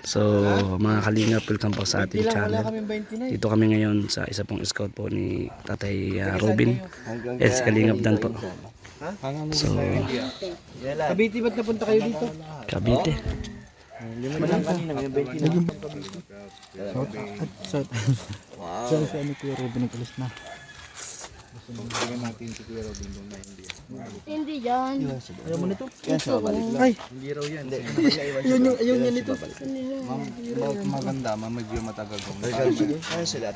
So mga kalingap, welcome po sa ating channel. Dito kami ngayon sa isa pong scout po ni Tatay Robin. Yes, Kalingap Dan po. So Cavite, ba't napunta kayo dito? Cavite. Wow. Sorry sa ano Kuya Robin, nag-alis na. Hindi yan. Ayaw mo nito? Yan siya balik. Ay! Hindi raw yan. Ayaw niya nito. Maganda, medyo matagal kong. Ano sila?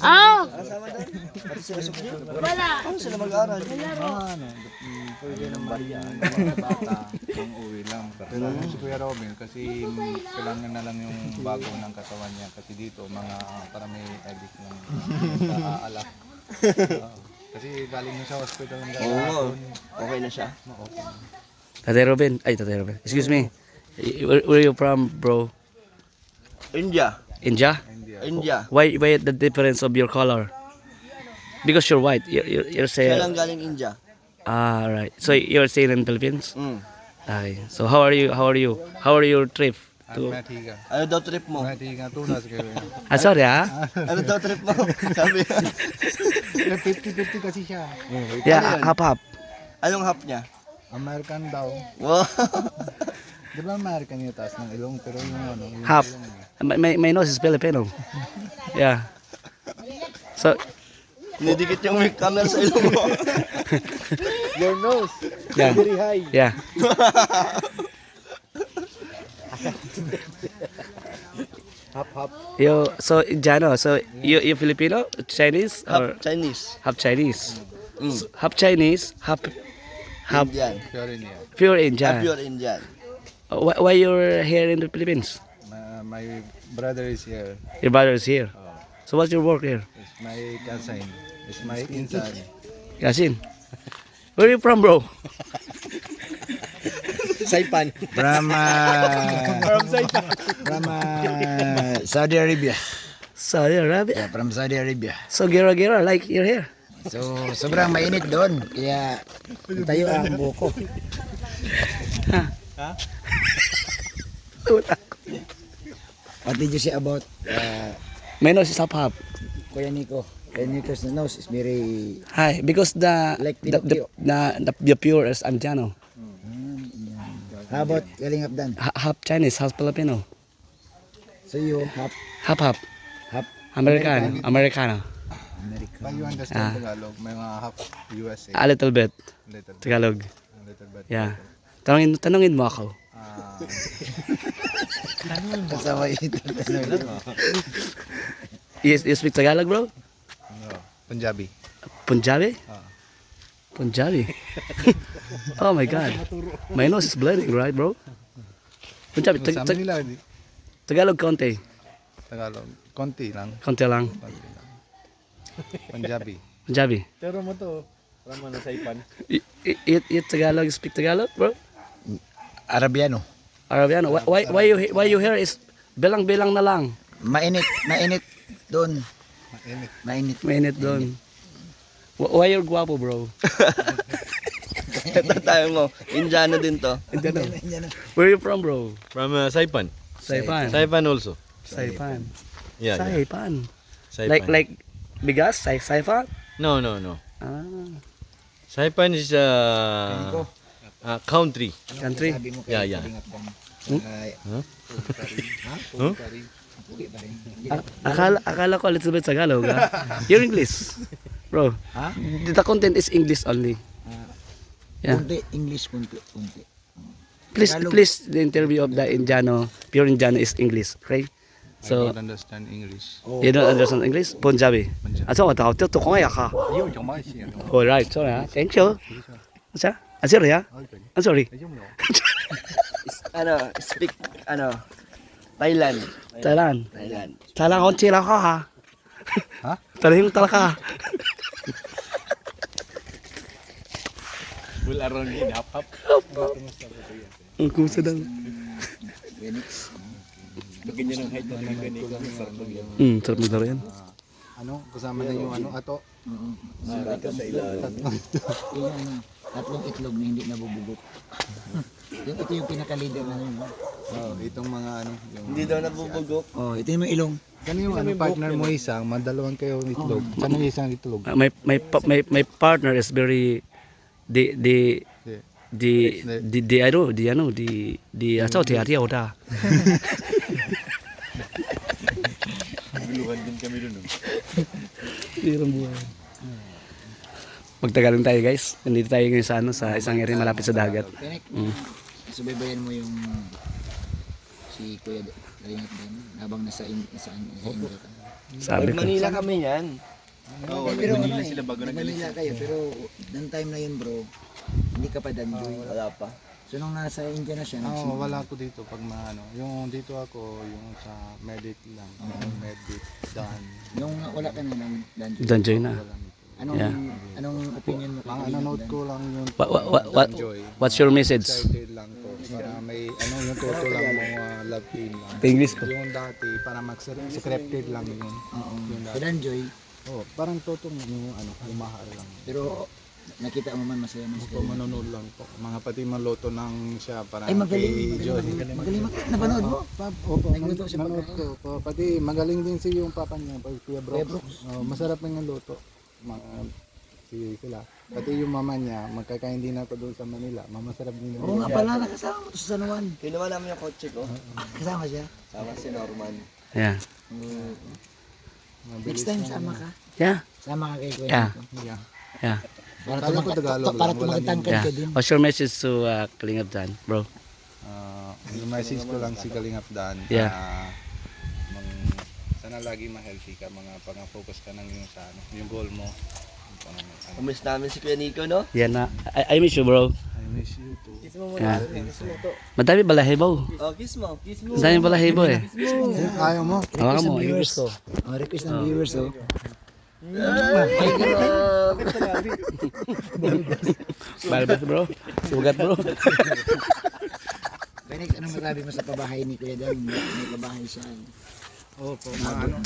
Ah! Kasama doon? Pati sila sukyo? Wala. Ano sila mag-aaral? Laro. Pwede naman yan. Mga bata, ang uwi lang. Pero si Kuya Robin, kasi kailangan na lang yung bago ng katawan niya. Kasi dito, mga para may addict lang. Alak. Kasi galing na sa hospital ng Oo, okay na siya. Tatay Robin. Ay, Tatay Robin. Excuse me. Where are you from, bro? India. India? India. Why the difference of your color? Because you're white. You're Siya saying. lang galing India. Ah, right. So you're staying in Philippines? Mm. Okay. So how are you? How are your trip? Matiga. Ano daw trip mo? Matiga, tunas kayo. Ah, sorry ah. Ano daw trip mo? Sabi. 50-50 kasi siya. Yeah, hap. Anong hap niya? American daw. Wow. Di ba American yung taas ng ilong? Pero yung ano, yung Hap. ilong niya. My nose is Filipino. Yeah. So Nidikit yung mic camera sa ilong mo. Your nose, yeah, very high. yeah. Hap. So Jano, so you Filipino, Chinese or Hap Chinese. half Chinese? Mm. So, half Chinese, half Indian. Pure in here. pure Ah, Indian. pure Indian. Why you're here in the Philippines? My brother is here. Your brother is here. Oh, So what's your work here? it's my cousin. It's my insan. Yasin. Where are you from, bro? Saipan. From Saudi Arabia. Saudi Arabia. Yeah, from Saudi Arabia. So gira like you're here. So sobrang mainit doon kaya tayo ang buko. What did you say about My nose is half. Kuya Nico? Kuya Nico's nose is very Hi, because Like Pinocchio. the pure is Andiano. how about Kalingap Dan? Half Chinese, half Filipino. So you have Half. half Americano. American. But you understand Tagalog, may mga half USA. A little bit. Little bit. Tagalog. Little bit. Yeah. Tanungin mo ako. Kasama ito. You speak Tagalog, bro? No, Punjabi. Punjabi? Punjabi. Oh my God. My nose is bleeding, right, bro? Punjabi. Sa amin nila, Tagalog konti. Tagalog, konti lang. Konti lang. Punjabi. Punjabi. Pero mo to. Rama na Saipan. You Tagalog, speak Tagalog, bro? Arabiano. Arabiano. Why you here is bilang-bilang na lang. Mainit doon. Mainit. Mainit. Minute doon. Why you're guwapo, bro? Ito tayo mo. Indiano din to. Where you from, bro? From Saipan. Saipan. Saipan also. Saipan. Yeah. Saipan. Saipan. Like bigas? Saipan? No. Ah, Saipan is a country. country. Yeah. Akala ko a little bit Tagalog. You're English, bro. Ha? The content is English only. Yeah. Kunti English kunti. Tagalog. Please, the interview of the Indiano, pure Indiano is English, okay? I So, don't understand English. you don't understand English? Punjabi. Ah, so, tao, ito ko nga ka. Yo, yung mga siya. All right, sorry ha. Thank you. Asa? Ah, sorry ha? I'm sorry. Speak, Thailand. Thailand. Thailand. Thailand konti lang ka ha. Ha? Thailand talaga. Full around in hap. Ang kusa daw. Ganyan ang height ng ganito. Sarap maglaro yan. Ano, kasama na yung ano, ato. Tatlong itlog na hindi nabubugot. Ito yung pinaka-leader na yun. Oh, itong mga ano, yung Hindi daw nabubugok. Oh, ito yung ilong. Kano yung ano, partner mo isang, madalawang kayo itlog. Kano yung isang itlog? My partner is very the sao thì hiểu ta. Guluhan din kami doon. Magtagalan tayo guys. Nandito tayo ngayon sa sa isang area malapit sa dagat. Pinik, subaybayan mo yung si Kuya Ringat din habang nasa India ka. Sabi ko. Manila kami yan. Oo, pero Manila sila bago Manila kayo, pero nang time na yun bro, hindi ka pa danjoy. Wala pa. So nung nasa India na siya, Oo, wala ako dito pag maano. Yung dito ako, yung sa medic lang. Medic, done. yung wala ka na ng danjoy. Danjoy na. Anong Yeah. anong opinion mo? Mga nanonood ko lang yung What's your message? excited lang ko. Para may ano yung toto lang mga love team lang. English ko. Yung dati para mag-scripted lang yun. Oo. Yung Si dati. Danjoy, Oh, parang toto yung ano, umahal lang. pero nakita mo man masaya mo Po manonood lang po. Mga pati manloto ng siya para Ay magaling, kay Joy. magaling. Napanood mo? Opo, Nagluto siya nanonood pagkain. ko. Pati magaling din si yung papa niya, Kuya Kuya Brooks. Masarap ng luto. Mga sila. Pati yung mama niya, magkakain din ako doon sa Manila. Mamasarap din Oo nga pala, nakasama mo to sa San Juan. Kinuha namin yung kotse ko. Kasama siya. Sama si Norman. Yeah. Next time sama ka. Yeah. Sama ka kay Kuya. Yeah. Nico. Yeah. Yeah. Para Kala ko Tagalog para lang, wala tumagatangkad Yeah. ka din. What's your message to Kalingap Dan, bro? Yung message ko lang si Kalingap Dan. Yeah. Sana lagi ma-healthy ka, mga focus ka ng yung sa ano, yung goal mo. Umis namin si Kuya Nico, no? Yan na. I miss you, bro. I miss you too. Kiss mo Yeah. muna. Kiss mo to. Madami balahibo. Oh, kiss mo. Kiss mo. Madami balahibo eh. Ayaw mo? Hawakan mo. Viewers. Gusto. Oh, request ng viewers oh. Balbet, bro. Sugat, bro. Benek, anong masabi mo sa pabahay ni Kuya Dan? May pabahay siya. Opo,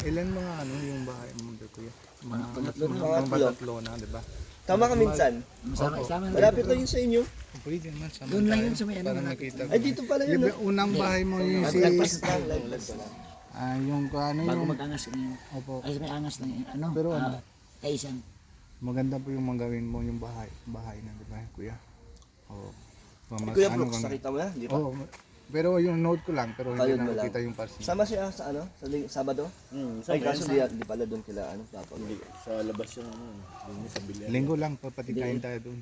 ilan mga ano yung bahay mo dito kuya? Mga pangatlo na. Mga patatlo na, di ba? Tama ka minsan. Sama na. Malapit lang yun sa inyo. Pwede naman sa Doon lang yun sa may ano. para makita ko. Ay, dito pala yun, no? Yung unang bahay mo yung si Lagpas na. yung ano Bago yung mag-angas niya. opo. Ay, may angas na yun. Ano? Pero ano? Kaisan. Maganda po yung magawin mo yung bahay na, di ba, kuya? Oo. Mas, Kuya ano Brooks, kang- nakita mo na, di ba? Oo. Pero yung note ko lang, pero hindi Ayun na mo lang. nakita yung personal. Sama siya sa ano? Sa Sabado? Ay, kaso di pala doon kila ano, dapat. Sa labas yung ano, yung sa bilyan. Linggo lang, papatikain tayo doon.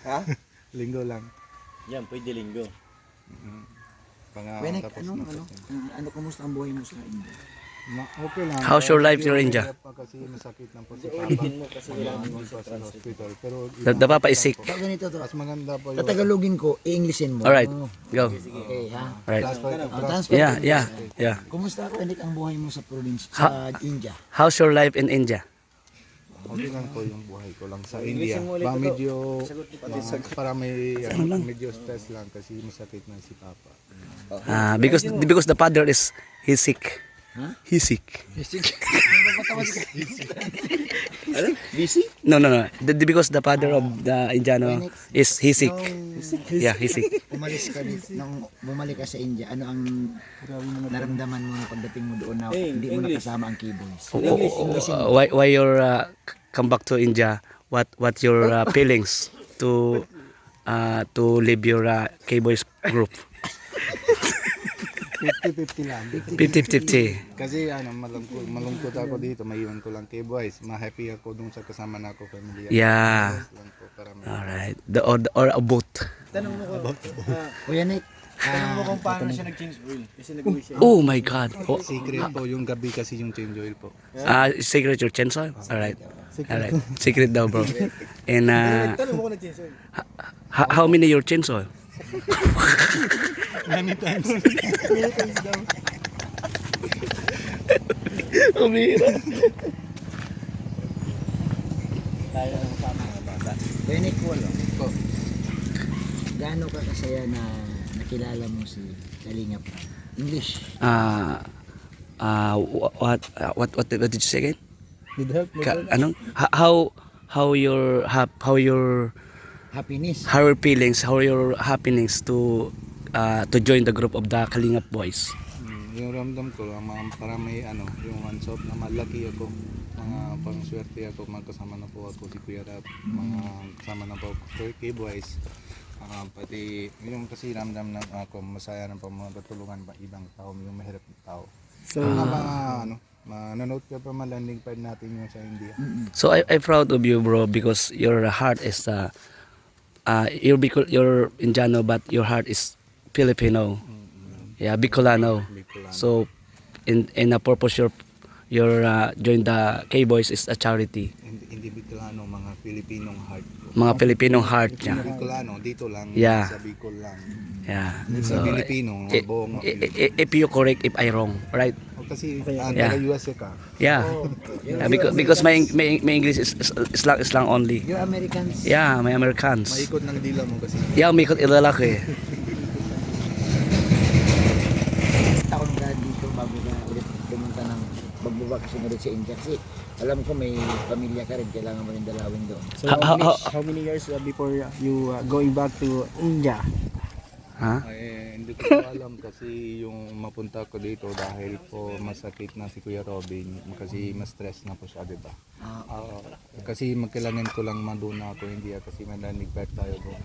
Ha? Linggo lang. Yan, pwede linggo. Benek, Tapos ano? na po. Ano, kumusta ang buhay mo sa India? Okay lang. How's your life in India? Kasi masakit lang po si Papa. mo kasi Kailangan mo pa sa hospital. Pero Napapaisik. So, ganito to. mas maganda po yung Tatagalogin ko, i-Englishin mo. Alright. Oh, Go. okay, ha? Right. Transfer. Yeah. Kumusta, Benek, ang buhay mo sa province, sa India? How's your life in India? okay lang po yung buhay ko lang sa India. Ba medyo para may medyo stress lang kasi masakit na si Papa. Because the father is he's sick. Huh? He's sick. Ano? Busy? No. Because the father of the Indiano is he's sick. Yeah, he's sick. Umalis ka dito, nung bumalik ka sa India, ano ang naramdaman mo na pagdating mo doon na hindi mo nakasama ang keyboards? Why you're come back to India? What your feelings to leave your K-boys group? 50-50 lang. 50-50. Kasi ano, malungkot ako dito, maiwan ko lang kay boys. Ma-happy ako dun sa kasama na ako pamilya. Yeah. Lang po, para may Alright. Or a boat. Kuya Nick, Kung paano siya nag-change oil? Kasi nag-uwi siya. Oh my God. Oh, secret po yung gabi kasi yung change oil po. secret your chainsaw? Alright. Alright. Secret daw, bro. And Tanong mo kung nag-change oil. how many your chainsaw? Many times. Kuya Nick, wala. Gaano ka kasaya na nakilala mo si Kalingap? English. What did you say again? Did help mo? Anong how your Happiness. how your feelings, how your happiness to to join the group of the Kalingap Boys? Yung ramdam ko, para may yung one-shot na malaki ako. Mga pangswerte ako, magkasama na po ako si Kuya Rap, mga kasama na po ako kay Boys. Pati yung kasi ramdam na ako, masaya na po mga katulungan ba ibang tao, yung mahirap na tao. So, Manonood ka pa malanding pad natin yung sa India. So I'm proud of you, bro, because your heart is you're Indiano, but your heart is Filipino. Yeah, Bicolano. So in a purpose your join the K-Boys is a charity. Hindi Bicolano, mga Pilipinong heart ko. Mga Pilipinong heart niya. Bicolano, dito lang, Yeah. sa Bicol lang. Yeah. Sa So Pilipino, buong if you correct if I wrong, right? kasi Yeah. taga-US ka. Yeah. Yeah, because my English is lang only. You're Americans. Yeah, may Americans. Maikot ng dila mo kasi. Yeah, may ikot ilalaki. Taon ka dito bago ka ulit pumunta ng magbabakasyon ulit sa India. Kasi alam ko may pamilya ka rin, kailangan mo rin dalawin doon. so how many years before you going back to India? Ha? Hindi ko po alam kasi yung mapunta ko dito dahil po masakit na si Kuya Robin kasi mas stress na po siya, diba? Kasi magkailangan ko lang maduna ako India kasi malanig pa tayo doon.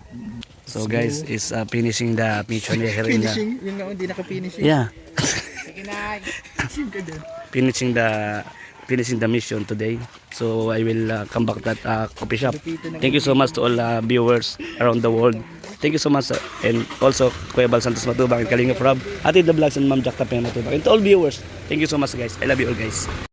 So guys, is finishing the mission here in the Yun nga, hindi naka-finish. yeah. finishing the mission today. So I will come back that coffee shop. Thank you so much to all viewers around the world. Thank you so much and also Kuya Bal Santos Matubang and Kalingap Rob, Atid the Vlogs and Ma'am Jack Tapia Matubang, and to all viewers. Thank you so much guys. I love you all guys.